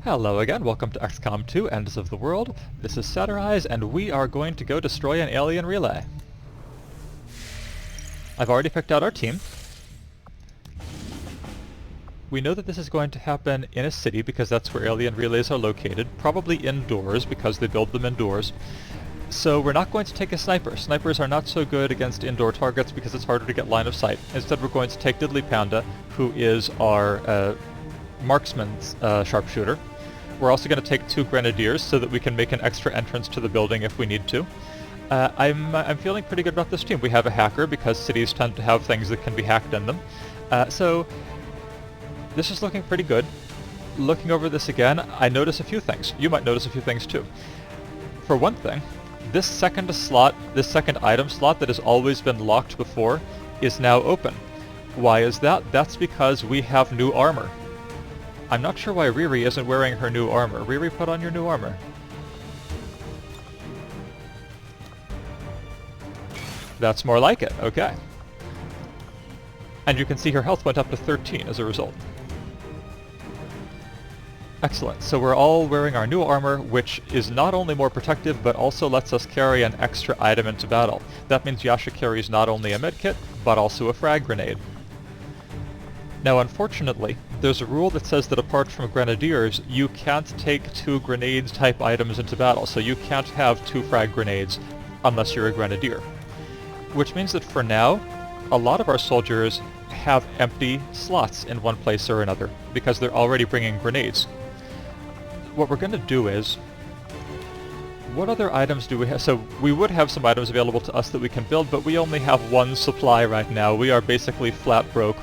Hello again, welcome to XCOM 2, Ends of the World. This is Sectoids, and we are going to go destroy an alien relay. I've already picked out our team. We know that this is going to happen in a city because that's where alien relays are located, probably indoors because they build them indoors. So we're not going to take a sniper. Snipers are not so good against indoor targets because it's harder to get line of sight. Instead we're going to take Diddly Panda, who is our marksman's sharpshooter. We're also going to take 2 grenadiers so that we can make an extra entrance to the building if we need to. I'm feeling pretty good about this team. We have a hacker because cities tend to have things that can be hacked in them. So this is looking pretty good. Looking over this again, I notice a few things. You might notice a few things too. For one thing, this second item slot that has always been locked before is now open. Why is that? That's because we have new armor. I'm not sure why Riri isn't wearing her new armor. Riri, put on your new armor. That's more like it, okay. And you can see her health went up to 13 as a result. Excellent, so we're all wearing our new armor, which is not only more protective, but also lets us carry an extra item into battle. That means Yasha carries not only a medkit, but also a frag grenade. Now unfortunately, there's a rule that says that apart from grenadiers, you can't take 2 grenades type items into battle, so you can't have 2 frag grenades unless you're a grenadier. Which means that for now, a lot of our soldiers have empty slots in one place or another, because they're already bringing grenades. What we're going to do is, what other items do we have? So we would have some items available to us that we can build, but we only have 1 supply right now. We are basically flat broke.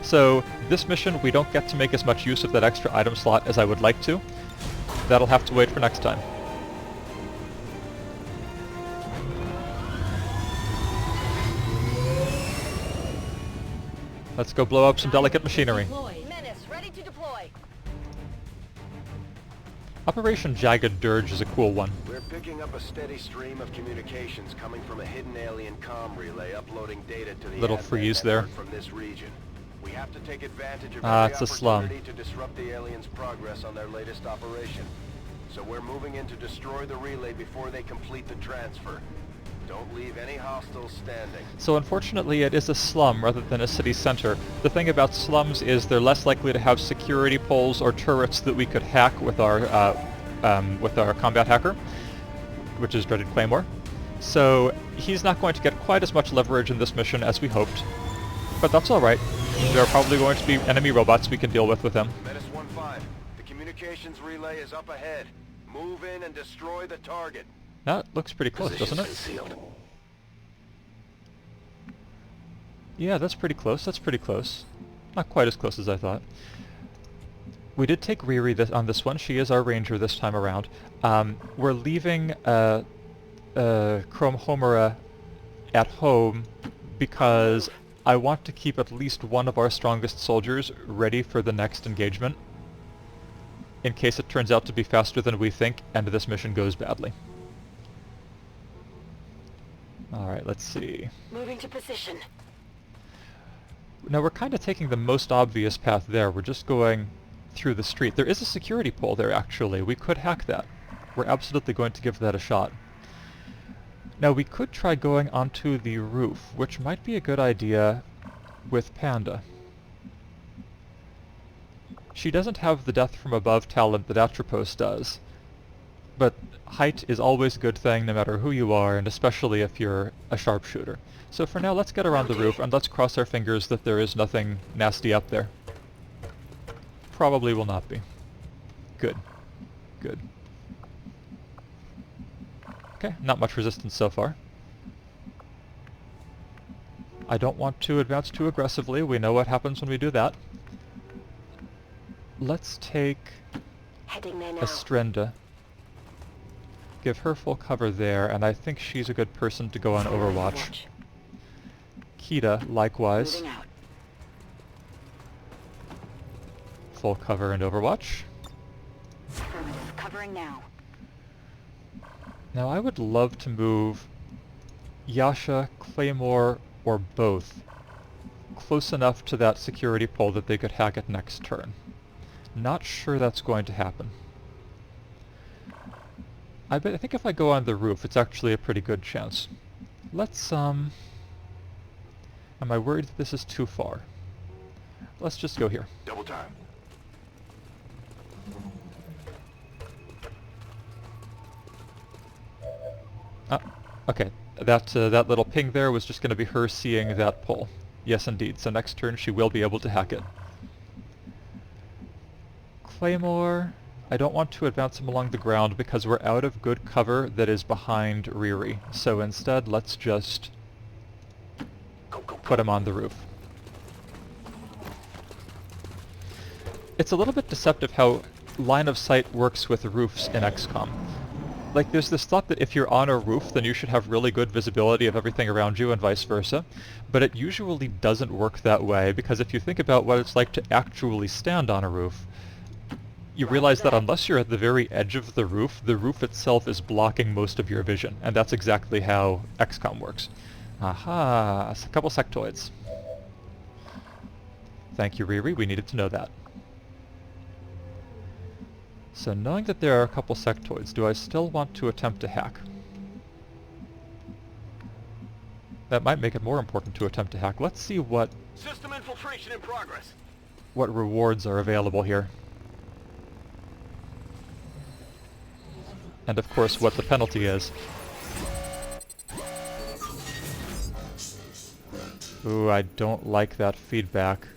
So this mission, we don't get to make as much use of that extra item slot as I would like to. That'll have to wait for next time. Let's go blow up some delicate machinery. Menace, ready to deploy. Operation Jagged Dirge is a cool one. We're picking up a steady stream of communications coming from a hidden alien comm relay uploading data to the Little admin freeze there. network from this region. We have to take advantage of Ah, every it's a slum. opportunity to disrupt the aliens' progress on their latest operation. So we're moving in to destroy the relay before they complete the transfer. Don't leave any hostiles standing. So unfortunately it is a slum rather than a city center. The thing about slums is they're less likely to have security poles or turrets that we could hack with our combat hacker, which is Dreaded Claymore. So he's not going to get quite as much leverage in this mission as we hoped. But that's alright. There are probably going to be enemy robots we can deal with him. Menace 1-5, the communications relay is up ahead. Move in and destroy the target. That looks pretty close, doesn't it? Concealed. Yeah, that's pretty close, that's pretty close. Not quite as close as I thought. We did take Riri on this one. She is our ranger this time around. We're leaving Chrome Homera at home because I want to keep at least one of our strongest soldiers ready for the next engagement, in case it turns out to be faster than we think and this mission goes badly. Alright, let's see. Moving to position. Now we're kind of taking the most obvious path there. We're just going through the street. There is a security pole there, actually. We could hack that. We're absolutely going to give that a shot. Now we could try going onto the roof, which might be a good idea with Panda. She doesn't have the death from above talent that Atropos does, but height is always a good thing no matter who you are, and especially if you're a sharpshooter. So for now, let's get around the roof and let's cross our fingers that there is nothing nasty up there. Probably will not be. Good. Good. Okay, not much resistance so far. I don't want to advance too aggressively. We know what happens when we do that. Let's take Heading there now. Estrenda. Give her full cover there, and I think she's a good person to go on Overwatch. Kita, likewise. Moving out. Full cover and Overwatch. Affirmative. Covering now. Now I would love to move Yasha, Claymore, or both close enough to that security pole that they could hack it next turn. Not sure that's going to happen. I think if I go on the roof, it's actually a pretty good chance. Let's, Am I worried that this is too far? Let's just go here. Double time. Okay. That little ping there was just going to be her seeing that pole. Yes, indeed. So next turn she will be able to hack it. Claymore... I don't want to advance him along the ground because we're out of good cover that is behind Riri. So instead, let's just put him on the roof. It's a little bit deceptive how line of sight works with roofs in XCOM. Like, there's this thought that if you're on a roof, then you should have really good visibility of everything around you and vice versa. But it usually doesn't work that way, because if you think about what it's like to actually stand on a roof, you realize that unless you're at the very edge of the roof itself is blocking most of your vision, and that's exactly how XCOM works. Aha! A couple sectoids. Thank you, Riri, we needed to know that. So knowing that there are a couple sectoids, do I still want to attempt to hack? That might make it more important to attempt to hack. Let's see what System infiltration in progress. rewards are available here. And of course what the penalty is. Ooh, I don't like that feedback.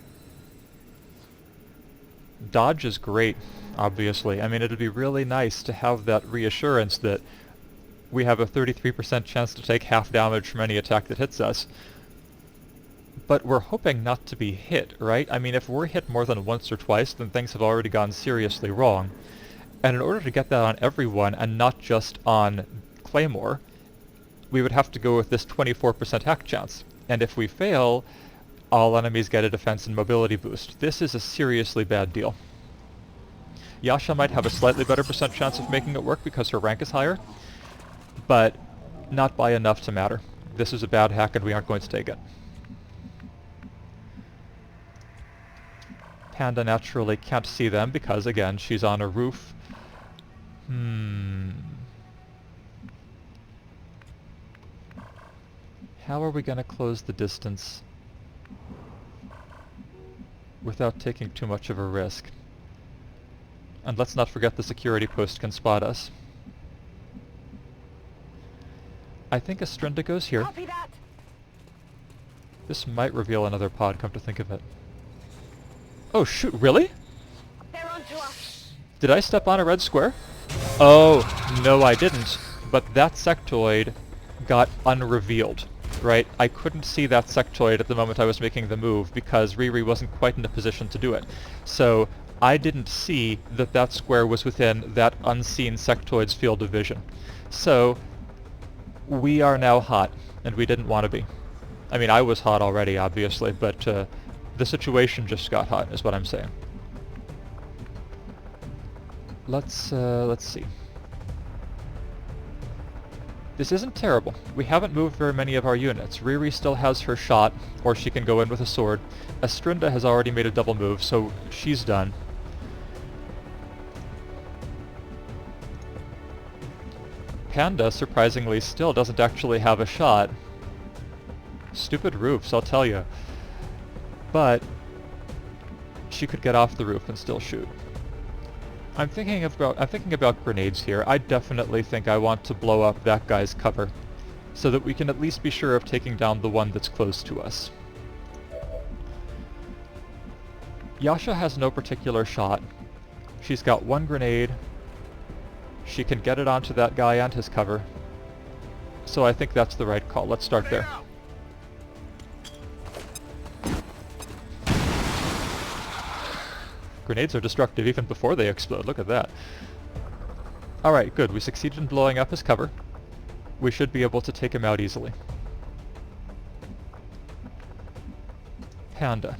Dodge is great, obviously. I mean, it'd be really nice to have that reassurance that we have a 33% chance to take half damage from any attack that hits us. But we're hoping not to be hit, right? I mean, if we're hit more than once or twice, then things have already gone seriously wrong. And in order to get that on everyone, and not just on Claymore, we would have to go with this 24% hack chance. And if we fail, all enemies get a defense and mobility boost. This is a seriously bad deal. Yasha might have a slightly better percent chance of making it work because her rank is higher, but not by enough to matter. This is a bad hack and we aren't going to take it. Panda naturally can't see them because, again, she's on a roof. How are we going to close the distance without taking too much of a risk? And let's not forget the security post can spot us. I think Estrinda goes here. Copy that. This might reveal another pod, come to think of it. Oh shoot, really? They're onto us. Did I step on a red square? Oh, no I didn't. But that sectoid got unrevealed, right? I couldn't see that sectoid at the moment I was making the move because Riri wasn't quite in a position to do it. So I didn't see that that square was within that unseen sectoid's field of vision. So we are now hot, and we didn't want to be. I mean, I was hot already, obviously, but the situation just got hot, is what I'm saying. Let's see. This isn't terrible. We haven't moved very many of our units. Riri still has her shot, or she can go in with a sword. Estrinda has already made a double move, so she's done. Panda, surprisingly, still doesn't actually have a shot. Stupid roofs, I'll tell you. But she could get off the roof and still shoot. I'm thinking about grenades here. I definitely think I want to blow up that guy's cover, so that we can at least be sure of taking down the one that's close to us. Yasha has no particular shot. She's got one grenade. She can get it onto that guy and his cover. So I think that's the right call. Let's start there. Grenades are destructive even before they explode. Look at that. Alright, good. We succeeded in blowing up his cover. We should be able to take him out easily. Panda.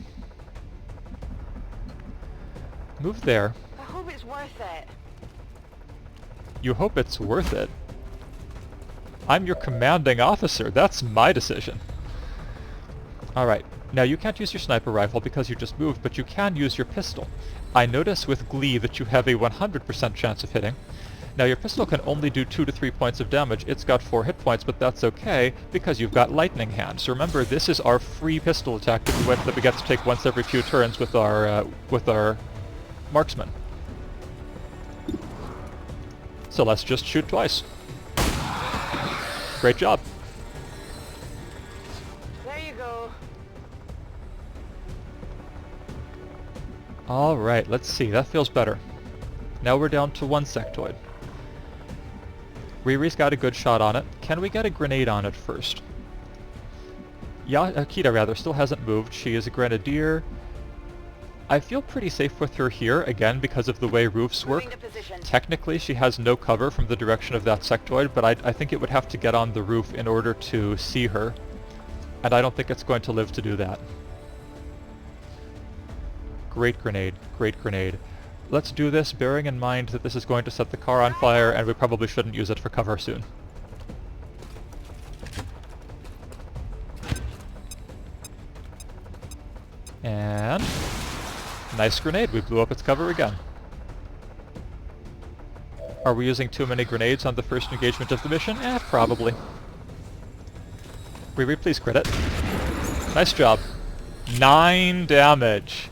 Move there. I hope it's worth it. You hope it's worth it? I'm your commanding officer. That's my decision. Alright. Now you can't use your sniper rifle because you just moved, but you can use your pistol. I notice with glee that you have a 100% chance of hitting. Now your pistol can only do 2 to 3 points of damage. It's got 4 hit points, but that's okay because you've got lightning hand. So remember, this is our free pistol attack that we get to take once every few turns with our marksman. So let's just shoot twice. Great job. There you go. Alright, let's see. That feels better. Now we're down to 1 sectoid. Riri's got a good shot on it. Can we get a grenade on it first? Akita, rather, still hasn't moved. She is a grenadier. I feel pretty safe with her here, again, because of the way roofs work. Technically, she has no cover from the direction of that sectoid, but I think it would have to get on the roof in order to see her. And I don't think it's going to live to do that. Great grenade. Great grenade. Let's do this, bearing in mind that this is going to set the car on fire, and we probably shouldn't use it for cover soon. And... nice grenade, we blew up its cover again. Are we using too many grenades on the first engagement of the mission? Probably. Riri, please crit it. Nice job. 9 damage.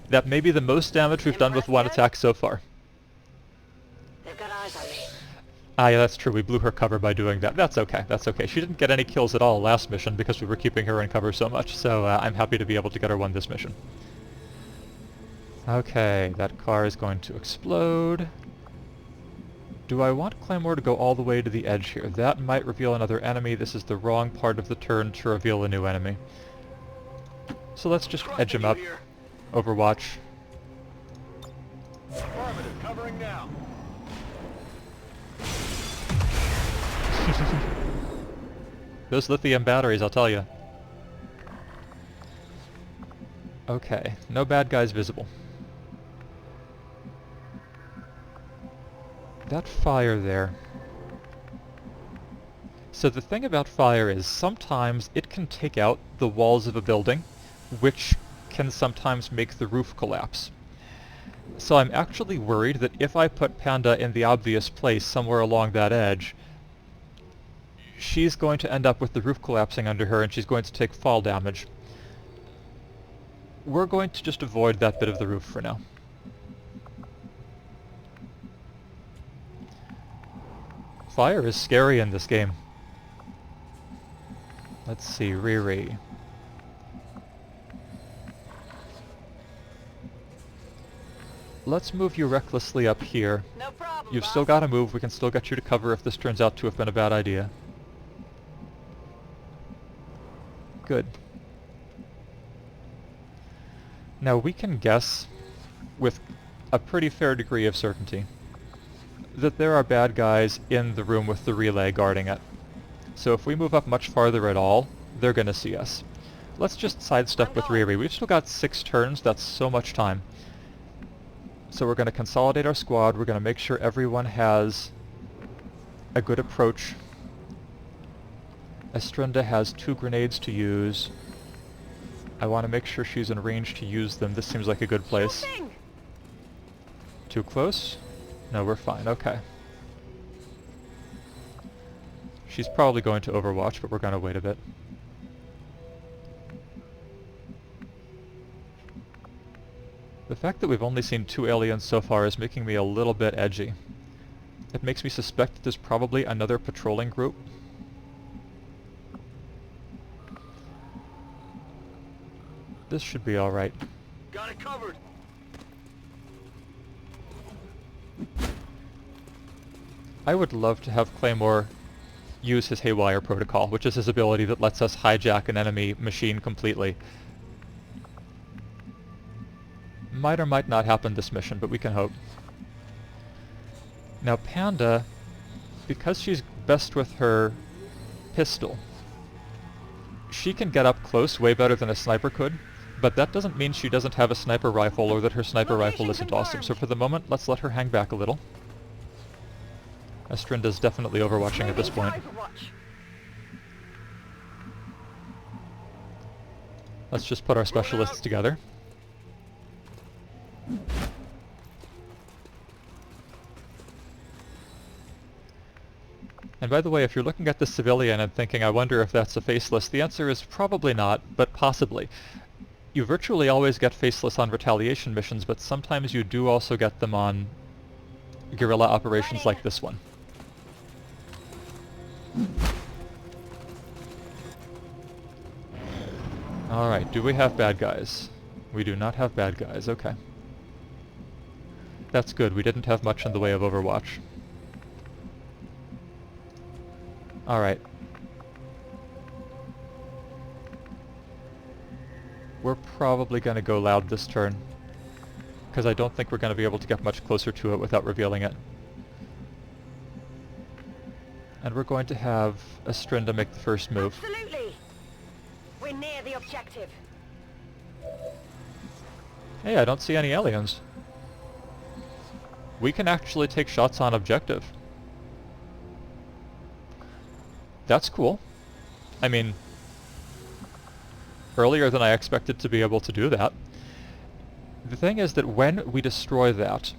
That may be the most damage we've done with one attack so far. They've got eyes on me. Ah, yeah, that's true. We blew her cover by doing that. That's okay. That's okay. She didn't get any kills at all last mission because we were keeping her in cover so much, so I'm happy to be able to get her one this mission. Okay, that car is going to explode. Do I want Claymore to go all the way to the edge here? That might reveal another enemy. This is the wrong part of the turn to reveal a new enemy. So let's just edge him up. Overwatch. Affirmative, covering now. Those lithium batteries, I'll tell you. Okay, no bad guys visible. That fire there. So the thing about fire is sometimes it can take out the walls of a building, which can sometimes make the roof collapse. So I'm actually worried that if I put Panda in the obvious place somewhere along that edge, she's going to end up with the roof collapsing under her and she's going to take fall damage. We're going to just avoid that bit of the roof for now. Fire is scary in this game. Let's see, Riri. Let's move you recklessly up here. No problem, You've boss. still got to move. We can still get you to cover if this turns out to have been a bad idea. Good. Now we can guess, with a pretty fair degree of certainty, that there are bad guys in the room with the relay guarding it. So if we move up much farther at all, they're going to see us. Let's just sidestep with Riri. We've still got 6 turns. That's so much time. So we're going to consolidate our squad. We're going to make sure everyone has a good approach. Estrenda has 2 grenades to use. I want to make sure she's in range to use them. This seems like a good place. Shooting. Too close? No, we're fine. Okay. She's probably going to Overwatch, but we're going to wait a bit. The fact that we've only seen 2 aliens so far is making me a little bit edgy. It makes me suspect that there's probably another patrolling group. This should be alright. Got it covered. I would love to have Claymore use his Haywire protocol, which is his ability that lets us hijack an enemy machine completely. Might or might not happen this mission, but we can hope. Now Panda, because she's best with her pistol, she can get up close way better than a sniper could, but that doesn't mean she doesn't have a sniper rifle or that her sniper rifle isn't awesome. So for the moment, let's let her hang back a little. Estrinda's definitely overwatching at this point. Let's just put our specialists together. And by the way, if you're looking at the civilian and thinking, I wonder if that's a faceless, the answer is probably not, but possibly. You virtually always get faceless on retaliation missions, but sometimes you do also get them on guerrilla operations like this one. Alright, do we have bad guys? We do not have bad guys, okay. That's good, we didn't have much in the way of Overwatch. Alright. We're probably going to go loud this turn, because I don't think we're going to be able to get much closer to it without revealing it. And we're going to have Estrinda make the first move. Absolutely. We're near the objective. Hey, I don't see any aliens. We can actually take shots on objective. That's cool. I mean, earlier than I expected to be able to do that. The thing is that when we destroy that,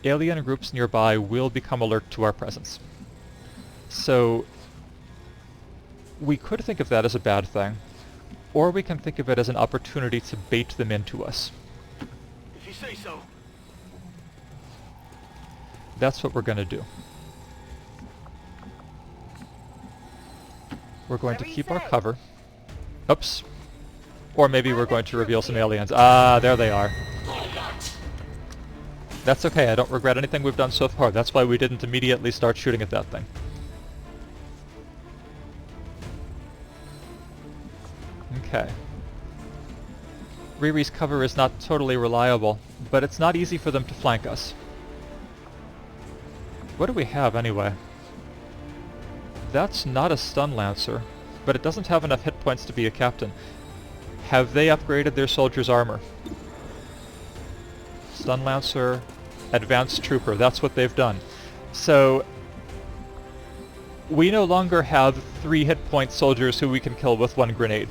alien groups nearby will become alert to our presence. So, we could think of that as a bad thing, or we can think of it as an opportunity to bait them into us. If you say so. That's what we're going to do. We're going to keep our cover. Oops. Or maybe we're going to reveal some aliens. Ah, there they are. That's okay, I don't regret anything we've done so far. That's why we didn't immediately start shooting at that thing. Okay. Riri's cover is not totally reliable, but it's not easy for them to flank us. What do we have anyway? That's not a stun lancer, but it doesn't have enough hit points to be a captain. Have they upgraded their soldiers' armor? Stun lancer, advanced trooper, that's what they've done. So, we no longer have 3 hit point soldiers who we can kill with 1 grenade.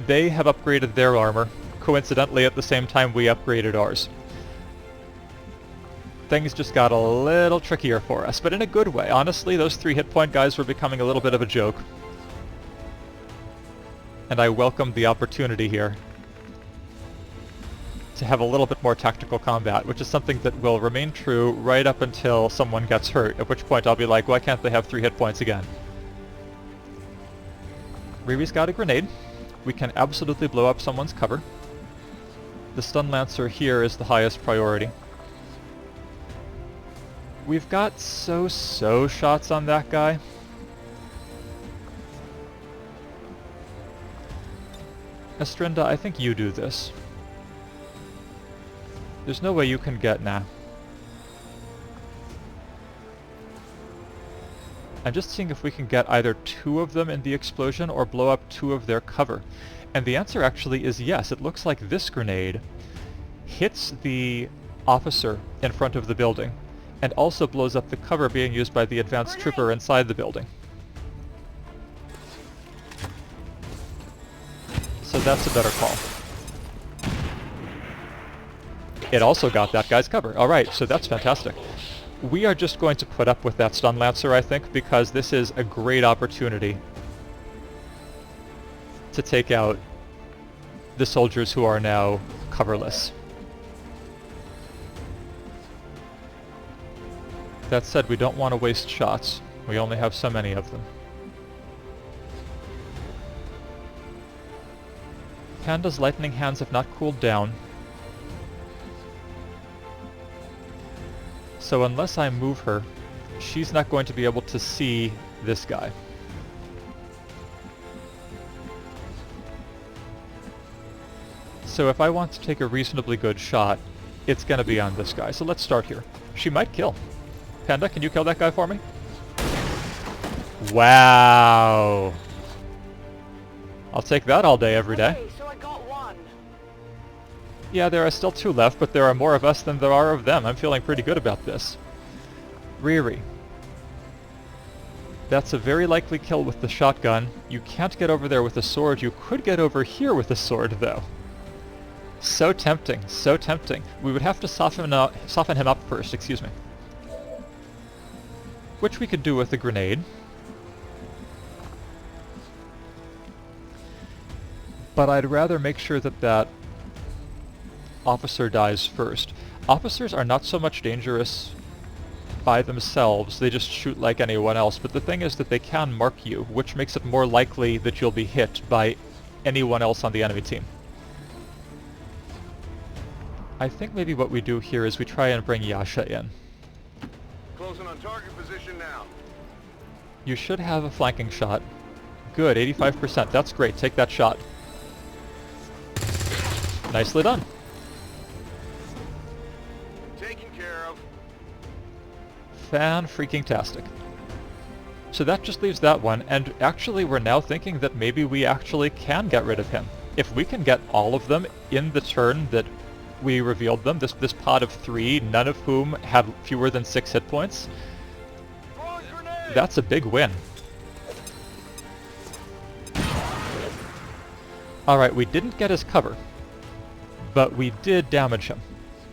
They have upgraded their armor, coincidentally at the same time we upgraded ours. Things just got a little trickier for us, but in a good way. Honestly, those 3 hit point guys were becoming a little bit of a joke. And I welcomed the opportunity here to have a little bit more tactical combat, which is something that will remain true right up until someone gets hurt, at which point I'll be like, why can't they have 3 hit points again? Riri's got a grenade. We can absolutely blow up someone's cover. The stun lancer here is the highest priority. We've got so-so shots on that guy. Estrinda, I think you do this. There's no way you can get... Nah. I'm just seeing if we can get either 2 of them in the explosion or blow up 2 of their cover. And the answer actually is yes. It looks like this grenade hits the officer in front of the building and also blows up the cover being used by the advanced trooper inside the building. So that's a better call. It also got that guy's cover. Alright, so that's fantastic. We are just going to put up with that stun lancer, I think, because this is a great opportunity to take out the soldiers who are now coverless. That said, we don't want to waste shots. We only have so many of them. Panda's lightning hands have not cooled down. So unless I move her, she's not going to be able to see this guy. So if I want to take a reasonably good shot, it's going to be on this guy. So let's start here. She might kill. Panda, can you kill that guy for me? Wow. I'll take that all day, every day. Okay, so I got 1. Yeah, there are still 2 left, but there are more of us than there are of them. I'm feeling pretty good about this. Riri. That's a very likely kill with the shotgun. You can't get over there with a sword. You could get over here with a sword, though. So tempting, so tempting. We would have to soften him up first, excuse me. which we could do with a grenade. But I'd rather make sure that that officer dies first. Officers are not so much dangerous by themselves, they just shoot like anyone else, but the thing is that they can mark you, which makes it more likely that you'll be hit by anyone else on the enemy team. I think maybe what we do here is we try and bring Yasha in. Closing on target position now. You should have a flanking shot. Good, 85%. That's great. Take that shot. Nicely done. Taken care of. Fan-freaking-tastic. So that just leaves that one, and actually we're now thinking that maybe we actually can get rid of him. If we can get all of them in the turn that we revealed them, this pod of 3, none of whom had fewer than 6 hit points, that's a big win. Alright, we didn't get his cover, but we did damage him.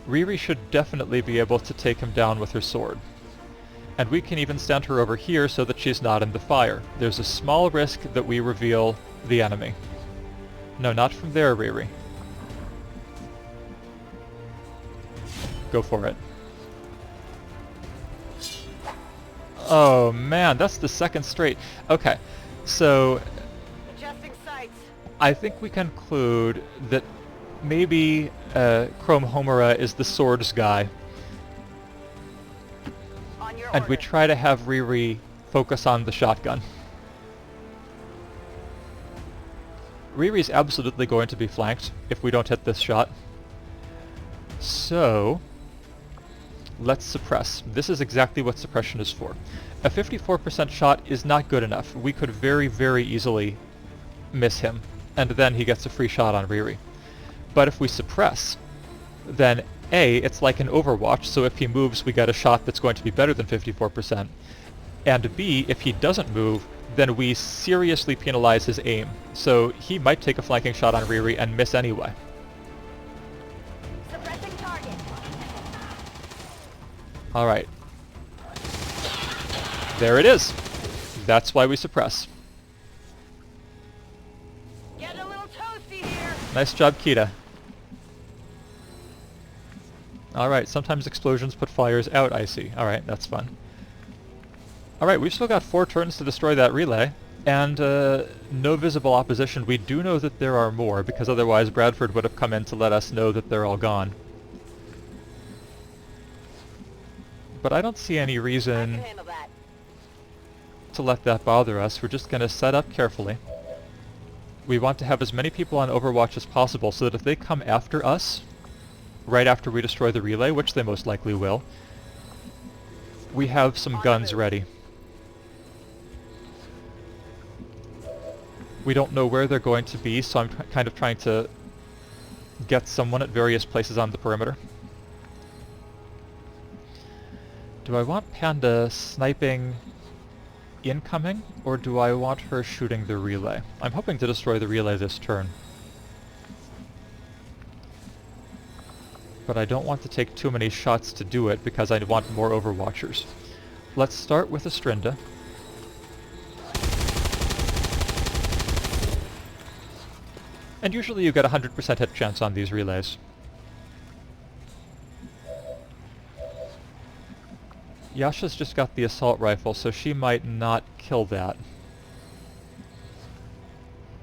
Riri should definitely be able to take him down with her sword. And we can even stand her over here so that she's not in the fire. There's a small risk that we reveal the enemy. No, not from there, Riri. Go for it. Oh man, that's the second straight. Okay, so Adjusting sights. I think we conclude that maybe Chrome Homura is the swords guy, On your and we order. try to have Riri focus on the shotgun. Riri's absolutely going to be flanked if we don't hit this shot. So let's suppress. This is exactly what suppression is for. A 54% shot is not good enough. We could very, very easily miss him, and then he gets a free shot on Riri. But if we suppress, then A, it's like an Overwatch, so if he moves we get a shot that's going to be better than 54%, and B, if he doesn't move, then we seriously penalize his aim. So he might take a flanking shot on Riri and miss anyway. Suppressing target. Alright. There it is! That's why we suppress. Get a little toasty here. Nice job, Kita. Alright, sometimes explosions put fires out, I see. Alright, that's fun. Alright, we've still got 4 turns to destroy that relay, and no visible opposition. We do know that there are more, because otherwise Bradford would have come in to let us know that they're all gone. But I don't see any I can reason handle that. to let that bother us. We're just going to set up carefully. We want to have as many people on Overwatch as possible, so that if they come after us, right after we destroy the relay, which they most likely will, we have some guns ready. We don't know where they're going to be, so I'm kind of trying to get someone at various places on the perimeter. Do I want Panda sniping incoming, or do I want her shooting the relay? I'm hoping to destroy the relay this turn. But I don't want to take too many shots to do it, because I want more Overwatchers. Let's start with Astrinda. And usually you get a 100% hit chance on these relays. Yasha's just got the assault rifle, so she might not kill that.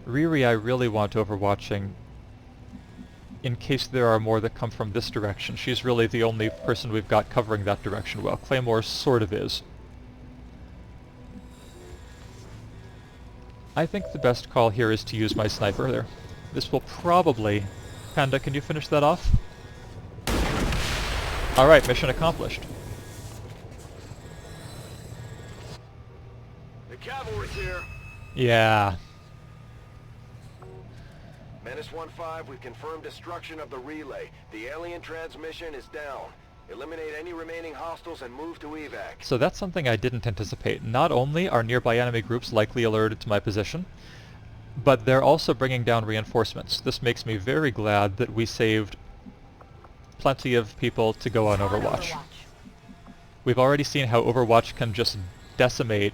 Riri I really want overwatching in case there are more that come from this direction. She's really the only person we've got covering that direction well. Claymore sort of is. I think the best call here is to use my sniper there. This will probably... Panda, can you finish that off? Alright, mission accomplished. The cavalry's here. Yeah. Menace 1-5, we've confirmed destruction of the relay. The alien transmission is down. Eliminate any remaining hostiles and move to evac. So that's something I didn't anticipate. Not only are nearby enemy groups likely alerted to my position, but they're also bringing down reinforcements. This makes me very glad that we saved plenty of people to go on Overwatch. We've already seen how Overwatch can just decimate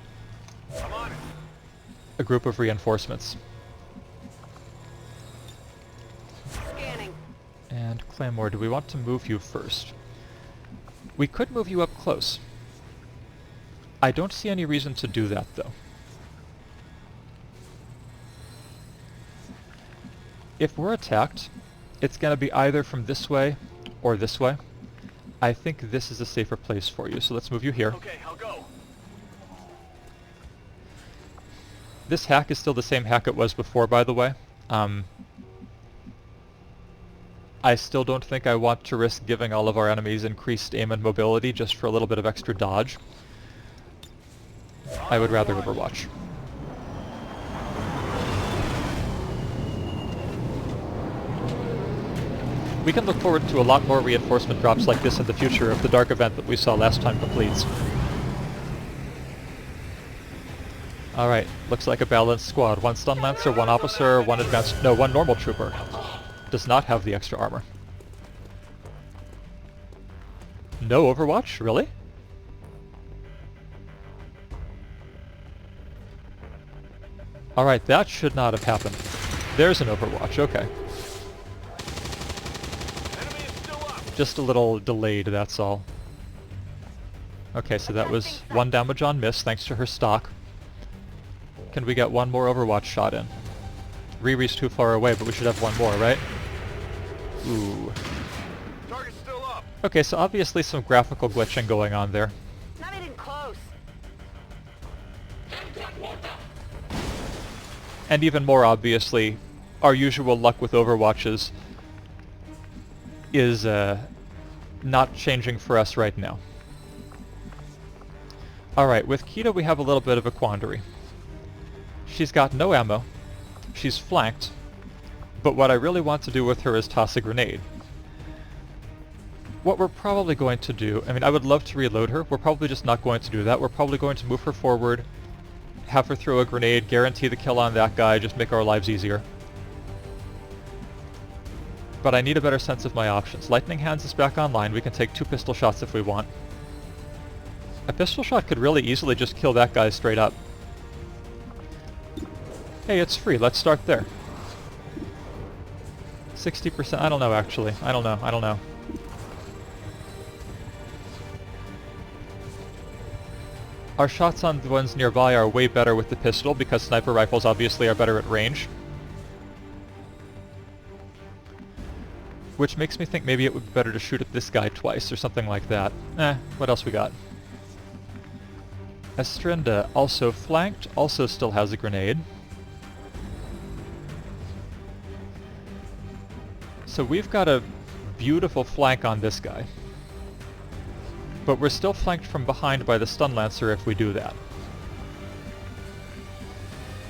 a group of reinforcements. Scanning. And Claymore, do we want to move you first? We could move you up close. I don't see any reason to do that, though. If we're attacked, it's going to be either from this way or this way. I think this is a safer place for you, so let's move you here. Okay, I'll go. This hack is still the same hack it was before, by the way. I still don't think I want to risk giving all of our enemies increased aim and mobility just for a little bit of extra dodge. I would rather Overwatch. We can look forward to a lot more reinforcement drops like this in the future if the dark event that we saw last time completes. Alright, looks like a balanced squad. One stun lancer, one officer, one advanced... no, one normal trooper. Does not have the extra armor. No Overwatch? Really? Alright, that should not have happened. There's an Overwatch, okay. Just a little delayed, that's all. Okay, so that was 1 damage on miss, thanks to her stock. Can we get one more Overwatch shot in? Riri's too far away, but we should have one more, right? Ooh. Target's still up. Okay, so obviously some graphical glitching going on there. Not even close. And even more obviously, our usual luck with Overwatches is not changing for us right now. Alright, with Kita we have a little bit of a quandary. She's got no ammo, she's flanked, but what I really want to do with her is toss a grenade. What we're probably going to do, I mean I would love to reload her, we're probably just not going to do that. We're probably going to move her forward, have her throw a grenade, guarantee the kill on that guy, just make our lives easier. But I need a better sense of my options. Lightning Hands is back online, we can take 2 pistol shots if we want. A pistol shot could really easily just kill that guy straight up. Hey, it's free, let's start there. 60%, I don't know actually, I don't know. Our shots on the ones nearby are way better with the pistol because sniper rifles obviously are better at range. Which makes me think maybe it would be better to shoot at this guy twice or something like that. What else we got? Estrinda also flanked, also still has a grenade. So we've got a beautiful flank on this guy. But we're still flanked from behind by the stun lancer if we do that.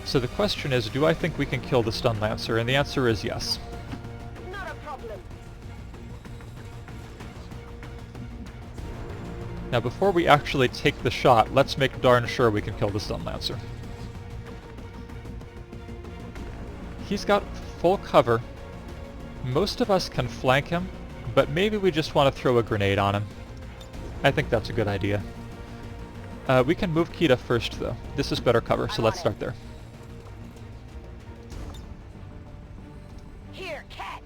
So the question is, do I think we can kill the stun lancer? And the answer is yes. Not a problem. Now before we actually take the shot, let's make darn sure we can kill the stun lancer. He's got full cover. Most of us can flank him, but maybe we just want to throw a grenade on him. I think that's a good idea. We can move Kita first though. This is better cover, so let's start there. Here, catch.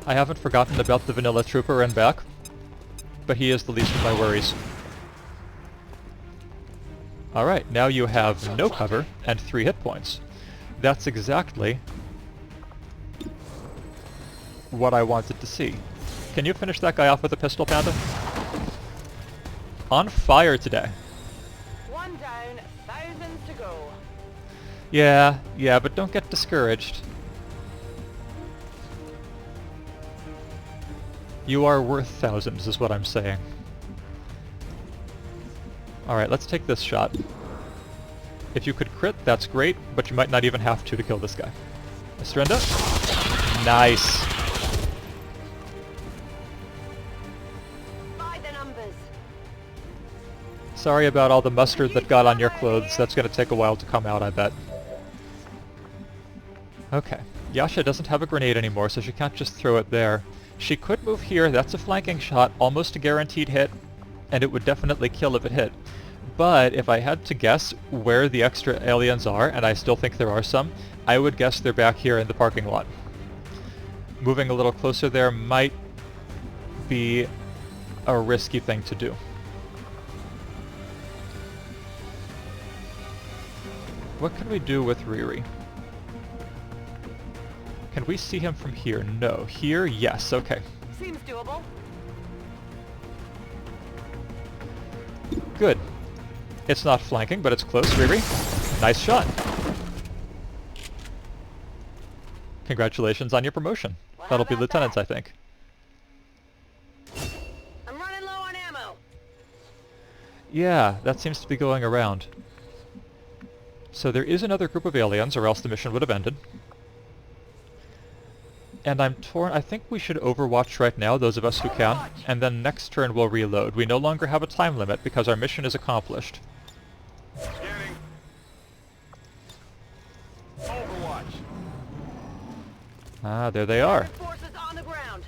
I haven't forgotten about the vanilla trooper and back, but he is the least of my worries. Alright, now you have no cover and 3 hit points. That's exactly what I wanted to see. Can you finish that guy off with a pistol, Panda? On fire today. 1 down, thousands to go. Yeah, but don't get discouraged. You are worth thousands, is what I'm saying. Alright, let's take this shot. If you could crit, that's great, but you might not even have to kill this guy. Estrinda? Nice. By the numbers. Sorry about all the mustard that got on your clothes. That's going to take a while to come out, I bet. Okay. Yasha doesn't have a grenade anymore, so she can't just throw it there. She could move here, that's a flanking shot, almost a guaranteed hit, and it would definitely kill if it hit. But if I had to guess where the extra aliens are, and I still think there are some, I would guess they're back here in the parking lot. Moving a little closer there might be a risky thing to do. What can we do with Riri? Can we see him from here? No. Here? Yes. Okay. Seems doable. Good. It's not flanking, but it's close. Riri, nice shot. Congratulations on your promotion. Well, That'll be how about lieutenants, that? I think. I'm running low on ammo. Yeah, that seems to be going around. So there is another group of aliens, or else the mission would have ended. And I'm torn. I think we should overwatch right now, those of us who can, and then next turn we'll reload. We no longer have a time limit because our mission is accomplished. Scanning. Overwatch. Ah, there they are. Forces on the ground.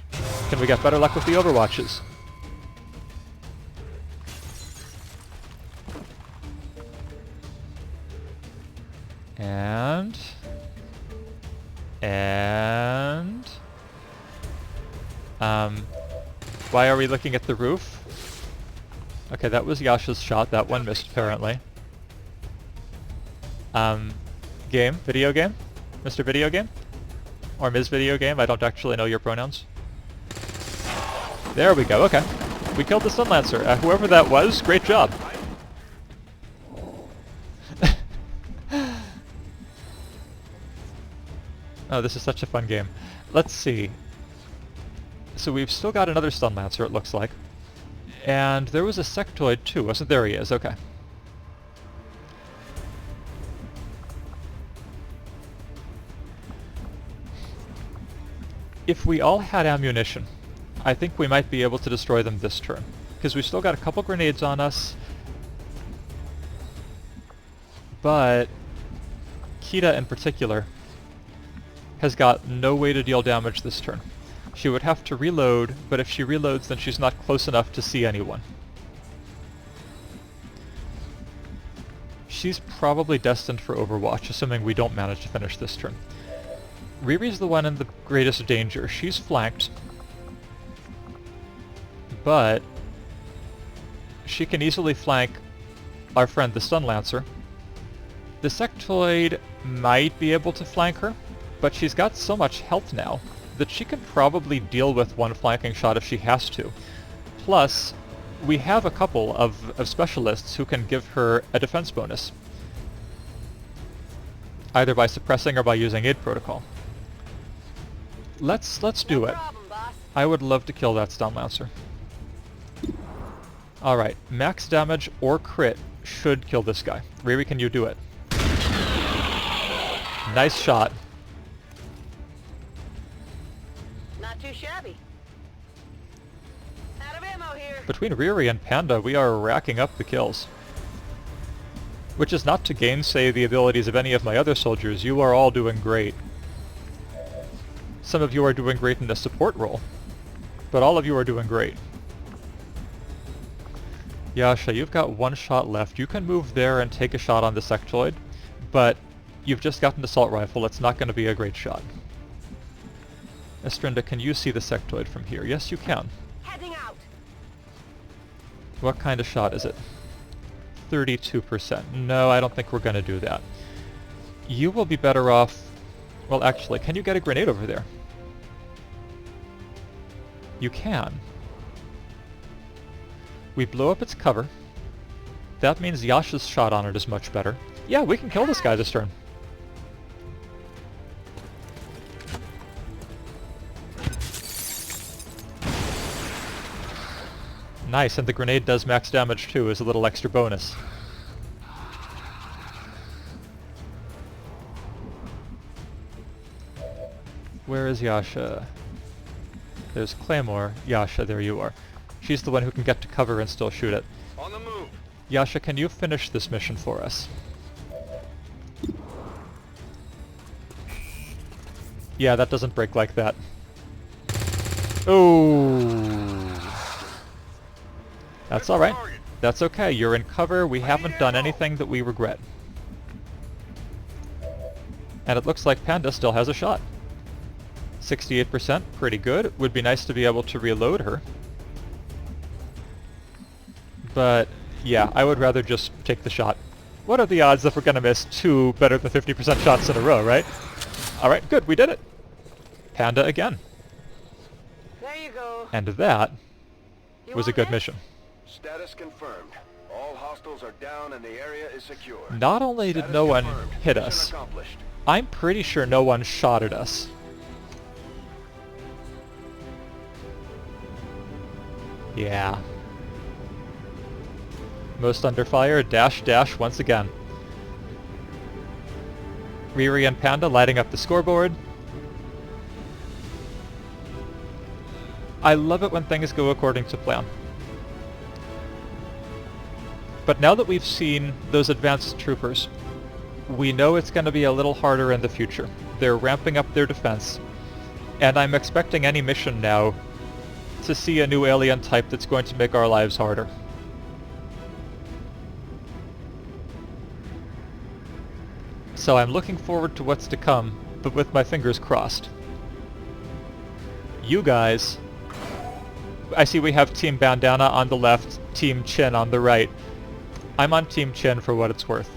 Can we get better luck with the overwatches? And... why are we looking at the roof? Okay, that was Yasha's shot. That one missed, apparently. Video game? Mr. Video Game? Or Ms. Video Game? I don't actually know your pronouns. There we go, okay. We killed the Sun Lancer. Whoever that was, great job. Oh, this is such a fun game. Let's see. So we've still got another Stun Lancer, it looks like. And there was a Sectoid too, wasn't there? He is, okay. If we all had ammunition, I think we might be able to destroy them this turn. Because we've still got a couple grenades on us. But Kita in particular has got no way to deal damage this turn. She would have to reload, but if she reloads then she's not close enough to see anyone. She's probably destined for Overwatch, assuming we don't manage to finish this turn. Riri's the one in the greatest danger. She's flanked, but she can easily flank our friend the Stun Lancer. The Sectoid might be able to flank her, but she's got so much health now that she can probably deal with one flanking shot if she has to. Plus, we have a couple of specialists who can give her a defense bonus, either by suppressing or by using aid protocol. Let's do it. Problem, boss. I would love to kill that Stun Lancer. Alright, max damage or crit should kill this guy. Riri, can you do it? Nice shot. Not too shabby. Out of ammo here. Between Riri and Panda, we are racking up the kills. Which is not to gainsay the abilities of any of my other soldiers. You are all doing great. Some of you are doing great in the support role, but all of you are doing great. Yasha, you've got one shot left. You can move there and take a shot on the Sectoid, but you've just got an assault rifle. It's not going to be a great shot. Estrinda, can you see the Sectoid from here? Yes, you can. Heading out. What kind of shot is it? 32%. No, I don't think we're going to do that. You will be better off... Well, actually, can you get a grenade over there? You can. We blow up its cover. That means Yasha's shot on it is much better. Yeah, we can kill this guy this turn. Nice, and the grenade does max damage too, as a little extra bonus. Where is Yasha? There's Claymore. Yasha, there you are. She's the one who can get to cover and still shoot it. On the move. Yasha, can you finish this mission for us? Yeah, that doesn't break like that. Oh. That's alright. That's okay. You're in cover. We haven't done anything that we regret. And it looks like Panda still has a shot. 68%, pretty good. Would be nice to be able to reload her. But yeah, I would rather just take the shot. What are the odds if we're gonna miss 2 better than 50% shots in a row, right? Alright, good, we did it! Panda again. There you go. And that You was a want good this? mission. Status confirmed. All hostiles are down and the area is secure. Not only did Status no one confirmed. hit Mission us, accomplished. I'm pretty sure no one shot at us. Yeah. Most under fire, dash dash once again. Riri and Panda lighting up the scoreboard. I love it when things go according to plan. But now that we've seen those advanced troopers, we know it's going to be a little harder in the future. They're ramping up their defense, and I'm expecting any mission now to see a new alien type that's going to make our lives harder. So I'm looking forward to what's to come, but with my fingers crossed. You guys... I see we have Team Bandana on the left, Team Chin on the right. I'm on Team Chin for what it's worth.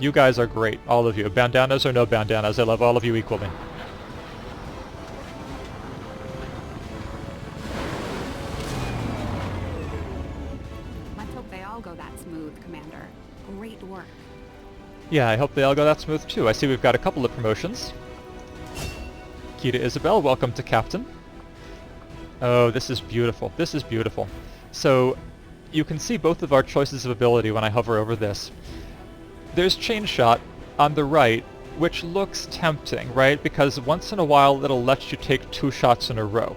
You guys are great, all of you. Bandanas or no bandanas, I love all of you equally. Let's hope they all go that smooth, Commander. Great work. Yeah, I hope they all go that smooth too. I see we've got a couple of promotions. Kita Isabel, welcome to Captain. Oh, this is beautiful. This is beautiful. So, you can see both of our choices of ability when I hover over this. There's Chain Shot on the right, which looks tempting, right? Because once in a while it'll let you take 2 shots in a row.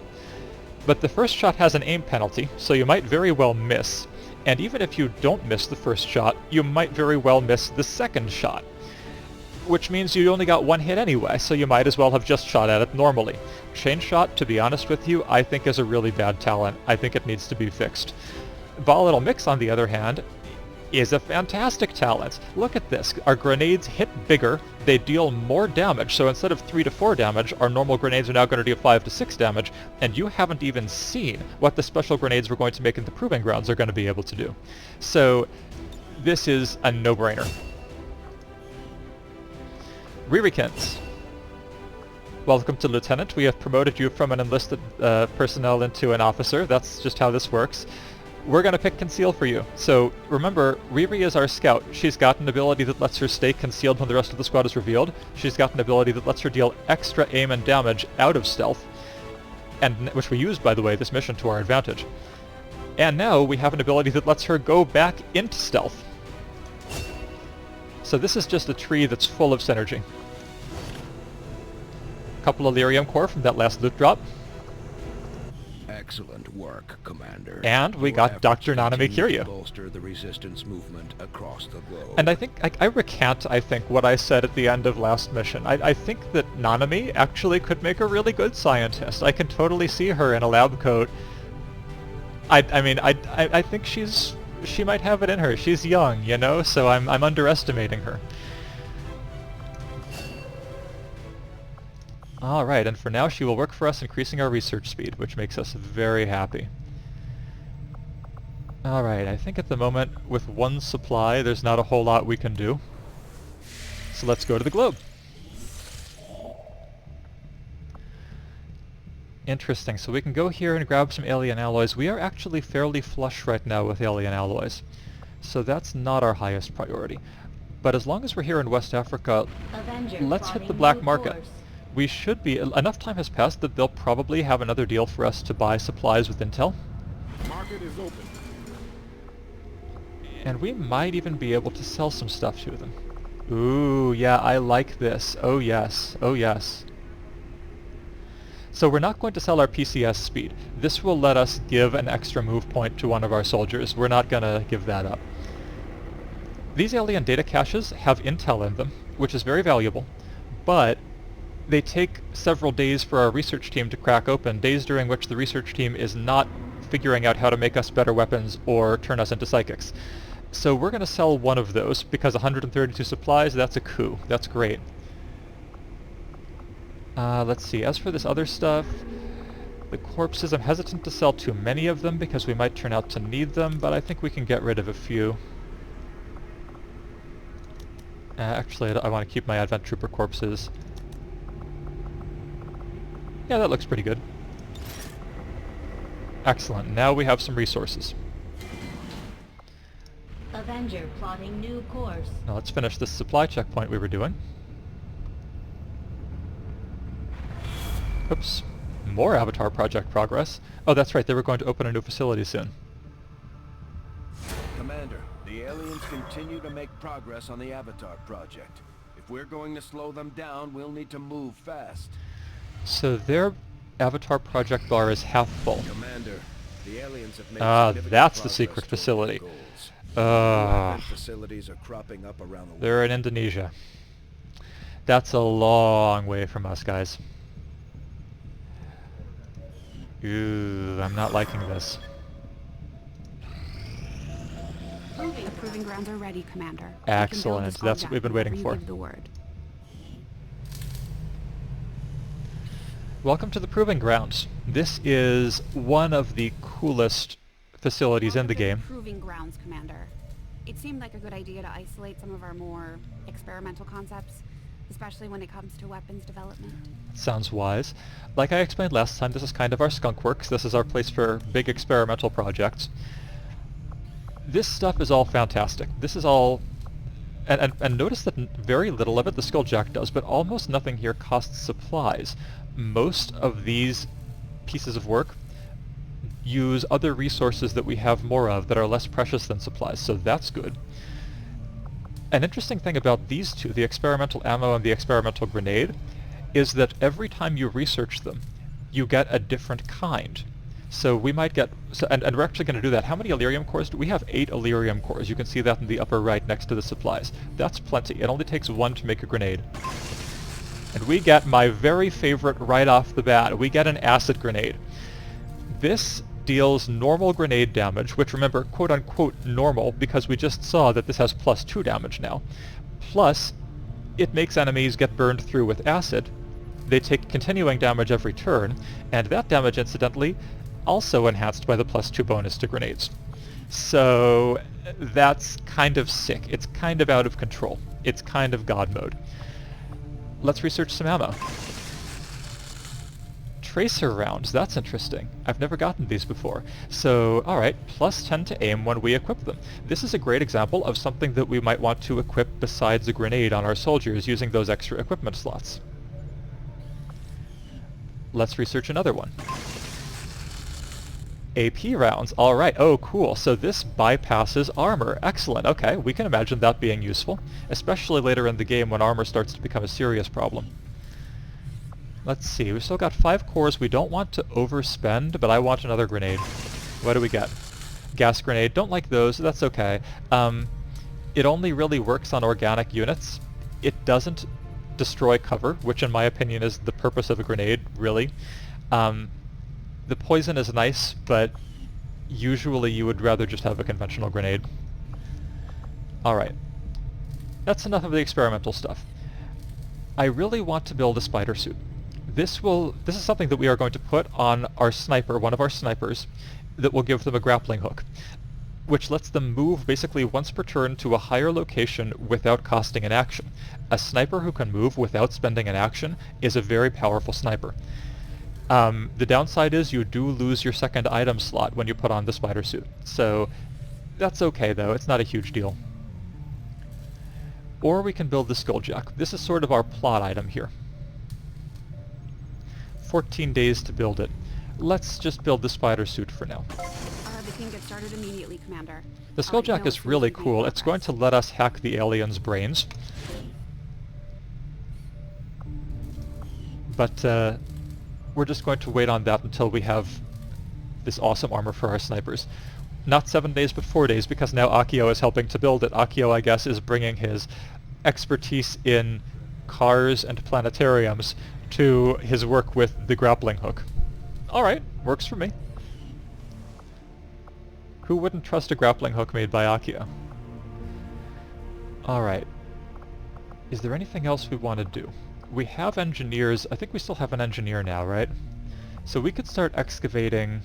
But the first shot has an aim penalty, so you might very well miss. And even if you don't miss the first shot, you might very well miss the second shot. Which means you only got 1 hit anyway, so you might as well have just shot at it normally. Chain Shot, to be honest with you, I think is a really bad talent. I think it needs to be fixed. Volatile Mix, on the other hand, is a fantastic talent. Look at this. Our grenades hit bigger, they deal more damage, so instead of 3 to 4 damage, our normal grenades are now going to deal 5 to 6 damage, and you haven't even seen what the special grenades we're going to make in the Proving Grounds are going to be able to do. So, this is a no-brainer. Ririkins. Welcome to Lieutenant. We have promoted you from an enlisted personnel into an officer. That's just how this works. We're going to pick Conceal for you. So remember, Riri is our scout. She's got an ability that lets her stay concealed when the rest of the squad is revealed. She's got an ability that lets her deal extra aim and damage out of stealth, and which we used, by the way, this mission to our advantage. And now we have an ability that lets her go back into stealth. So this is just a tree that's full of synergy. Couple of lyrium core from that last loot drop. Excellent work, Commander. And we Your got efforts Dr. Nanami continue to Kiryu. bolster the resistance movement across the globe. And I think, I recant, I think, what I said at the end of last mission. I think that Nanami actually could make a really good scientist. I can totally see her in a lab coat. I think she might have it in her. She's young, you know, so I'm underestimating her. Alright, and for now she will work for us, increasing our research speed, which makes us very happy. Alright, I think at the moment, with 1 supply, there's not a whole lot we can do. So let's go to the globe. Interesting, so we can go here and grab some alien alloys. We are actually fairly flush right now with alien alloys, so that's not our highest priority. But as long as we're here in West Africa, let's hit the black market. We should be... Enough time has passed that they'll probably have another deal for us to buy supplies with intel. Market is open. And we might even be able to sell some stuff to them. Ooh, yeah, I like this. Oh yes, oh yes. So we're not going to sell our PCS speed. This will let us give an extra move point to one of our soldiers. We're not going to give that up. These alien data caches have intel in them, which is very valuable, but they take several days for our research team to crack open, days during which the research team is not figuring out how to make us better weapons or turn us into psychics. So we're going to sell one of those, because 132 supplies, that's a coup. That's great. Let's see, as for this other stuff, the corpses, I'm hesitant to sell too many of them because we might turn out to need them, but I think we can get rid of a few. Actually, I want to keep my Advent Trooper corpses. Yeah, that looks pretty good. Excellent, now we have some resources. Avenger plotting new course. Now let's finish this supply checkpoint we were doing. Oops. More Avatar project progress. Oh, that's right, they were going to open a new facility soon. Commander, the aliens continue to make progress on the Avatar project. If we're going to slow them down, we'll need to move fast. So their Avatar project bar is half full. Commander, the aliens have made significant that's the progress secret toward facility. their goals. Weapon facilities are cropping up around the world. They're in Indonesia. That's a long way from us, guys. Ooh, I'm not liking this. The proving grounds are ready, Commander. Excellent. That's what we've been waiting for. Give the word. Welcome to the Proving Grounds. This is one of the coolest facilities in the game. Proving grounds, Commander. It seemed like a good idea to isolate some of our more experimental concepts, especially when it comes to weapons development. Sounds wise. Like I explained last time, this is kind of our skunk works. This is our place for big experimental projects. This stuff is all fantastic. This is all... And notice that very little of it the Skulljack does, but almost nothing here costs supplies. Most of these pieces of work use other resources that we have more of that are less precious than supplies, so that's good. An interesting thing about these two, the experimental ammo and the experimental grenade, is that every time you research them, you get a different kind. So we might get... and we're actually going to do that. How many Illyrium cores do we have? 8 Illyrium cores. You can see that in the upper right next to the supplies. That's plenty. It only takes 1 to make a grenade. And we get my very favorite right off the bat. We get an acid grenade. This deals normal grenade damage, which, remember, quote-unquote normal, because we just saw that this has +2 damage now. Plus, it makes enemies get burned through with acid. They take continuing damage every turn, and that damage, incidentally, also enhanced by the +2 bonus to grenades. So that's kind of sick. It's kind of out of control. It's kind of God mode. Let's research some ammo. Tracer rounds, that's interesting. I've never gotten these before. So, alright, +10 to aim when we equip them. This is a great example of something that we might want to equip besides a grenade on our soldiers using those extra equipment slots. Let's research another one. AP rounds, alright, oh cool, so this bypasses armor, excellent, okay, we can imagine that being useful, especially later in the game when armor starts to become a serious problem. Let's see, we've still got 5 cores. We don't want to overspend, but I want another grenade. What do we get? Gas grenade, don't like those, that's okay. It only really works on organic units. It doesn't destroy cover, which in my opinion is the purpose of a grenade, really. The poison is nice, but usually you would rather just have a conventional grenade. Alright. That's enough of the experimental stuff. I really want to build a spider suit. This is something that we are going to put on our sniper, one of our snipers, that will give them a grappling hook, which lets them move basically once per turn to a higher location without costing an action. A sniper who can move without spending an action is a very powerful sniper. The downside is you do lose your second item slot when you put on the spider suit, so that's okay though, it's not a huge deal. Or we can build the Skulljack. This is sort of our plot item here. 14 days to build it. Let's just build the spider suit for now. We can get started immediately, Commander. The Skulljack is really cool. It's going to let us hack the aliens' brains. But we're just going to wait on that until we have this awesome armor for our snipers. Not 7 days, but 4 days, because now Akio is helping to build it. Akio, I guess, is bringing his expertise in cars and planetariums to his work with the grappling hook. Alright, works for me. Who wouldn't trust a grappling hook made by Akio? Alright. Is there anything else we want to do? We have engineers. I think we still have an engineer now, right? So we could start excavating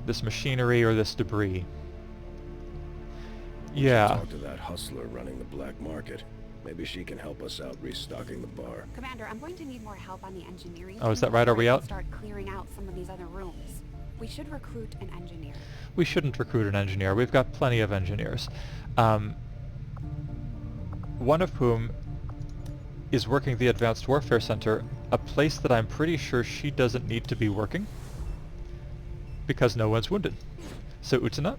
this machinery or this debris. Yeah. Talk to that hustler running the black market. Maybe she can help us out restocking the bar. Commander, I'm going to need more help on the engineering. Oh, is team that right? Are we before I out? can Start clearing out some of these other rooms. We should recruit an engineer. We shouldn't recruit an engineer. We've got plenty of engineers. One of whom is working the Advanced Warfare Center, a place that I'm pretty sure she doesn't need to be working because no one's wounded. So Utana,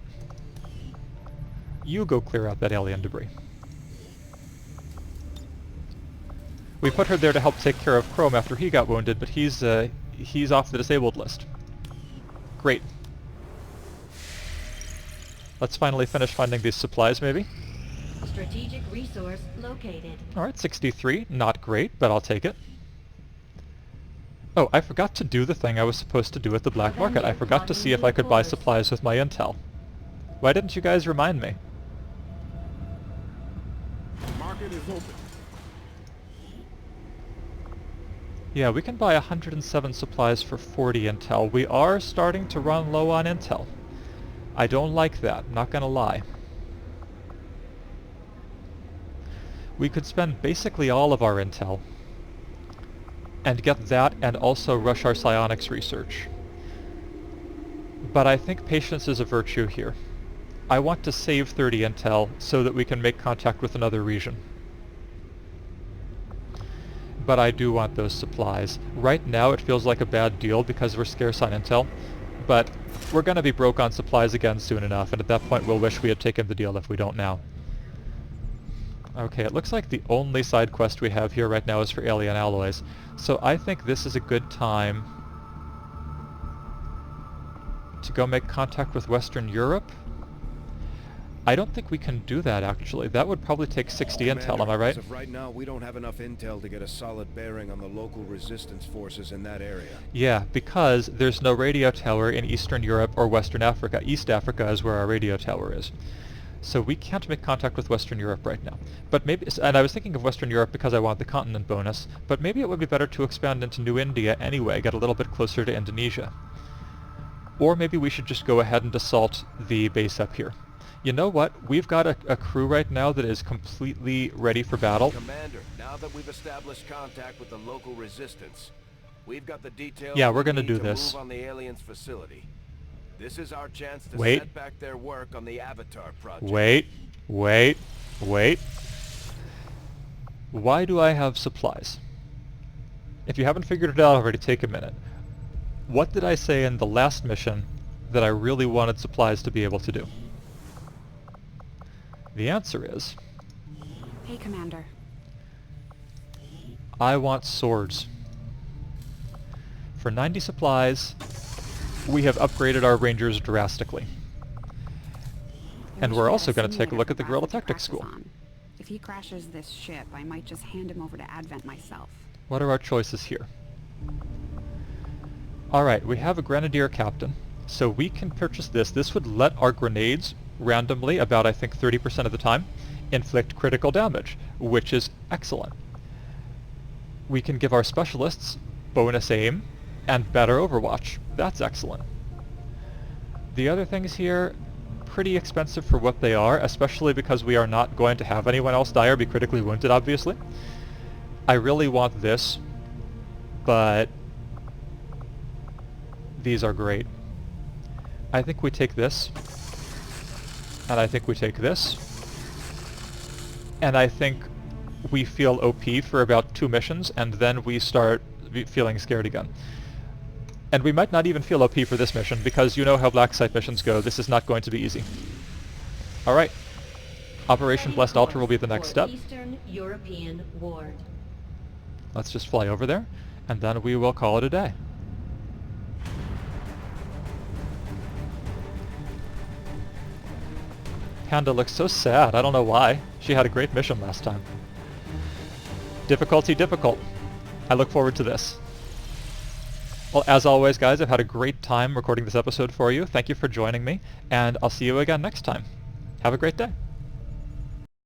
you go clear out that alien debris. We put her there to help take care of Chrome after he got wounded, but he's off the disabled list. Great. Let's finally finish finding these supplies, maybe. Strategic resource located. Alright, 63. Not great, but I'll take it. Oh, I forgot to do the thing I was supposed to do at the black market. I forgot to see if I could buy supplies with my intel. Why didn't you guys remind me? The market is open. Yeah, we can buy 107 supplies for 40 intel. We are starting to run low on intel. I don't like that, not gonna lie. We could spend basically all of our intel and get that and also rush our psionics research. But I think patience is a virtue here. I want to save 30 intel so that we can make contact with another region. But I do want those supplies. Right now it feels like a bad deal because we're scarce on intel, but we're gonna be broke on supplies again soon enough, and at that point we'll wish we had taken the deal if we don't now. Okay, it looks like the only side quest we have here right now is for alien alloys, so I think this is a good time to go make contact with Western Europe. I don't think we can do that, actually. That would probably take 60 intel, am I right? As of right now, we don't have enough intel to get a solid bearing on the local resistance forces in that area. Yeah, because there's no radio tower in Eastern Europe or Western Africa. East Africa is where our radio tower is. So we can't make contact with Western Europe right now. But maybe, and I was thinking of Western Europe because I want the continent bonus, but maybe it would be better to expand into New India anyway, get a little bit closer to Indonesia. Or maybe we should just go ahead and assault the base up here. You know what? We've got a crew right now that is completely ready for battle. Commander, now that we've established contact with the local resistance, we've got the details. Yeah, we're we gonna need do to this. Move on the aliens' facility. This is our chance to Wait. set back their work on the Avatar project. Wait. Why do I have supplies? If you haven't figured it out already, take a minute. What did I say in the last mission that I really wanted supplies to be able to do? The answer is, Hey, Commander. I want swords. For 90 supplies, we have upgraded our rangers drastically. I And wish we're we had also a going to take a simulator look for at the Guerrilla Bradley to Tactics practice School. on. If he crashes this ship, I might just hand him over to Advent myself. What are our choices here? Alright, we have a Grenadier Captain, so we can purchase this. This would let our grenades, randomly, about I think 30% of the time, inflict critical damage, which is excellent. We can give our specialists bonus aim and better overwatch. That's excellent. The other things here, pretty expensive for what they are, especially because we are not going to have anyone else die or be critically wounded, obviously. I really want this, but these are great. I think we take this, and I think we take this, and I think we feel OP for about 2 missions, and then we start feeling scared again. And we might not even feel OP for this mission, because you know how Black Site missions go. This is not going to be easy. Alright. Operation Blessed Altar will be the next step. Eastern European Ward. Let's just fly over there, and then we will call it a day. Panda looks so sad. I don't know why. She had a great mission last time. Difficulty difficult. I look forward to this. Well, as always, guys, I've had a great time recording this episode for you. Thank you for joining me, and I'll see you again next time. Have a great day.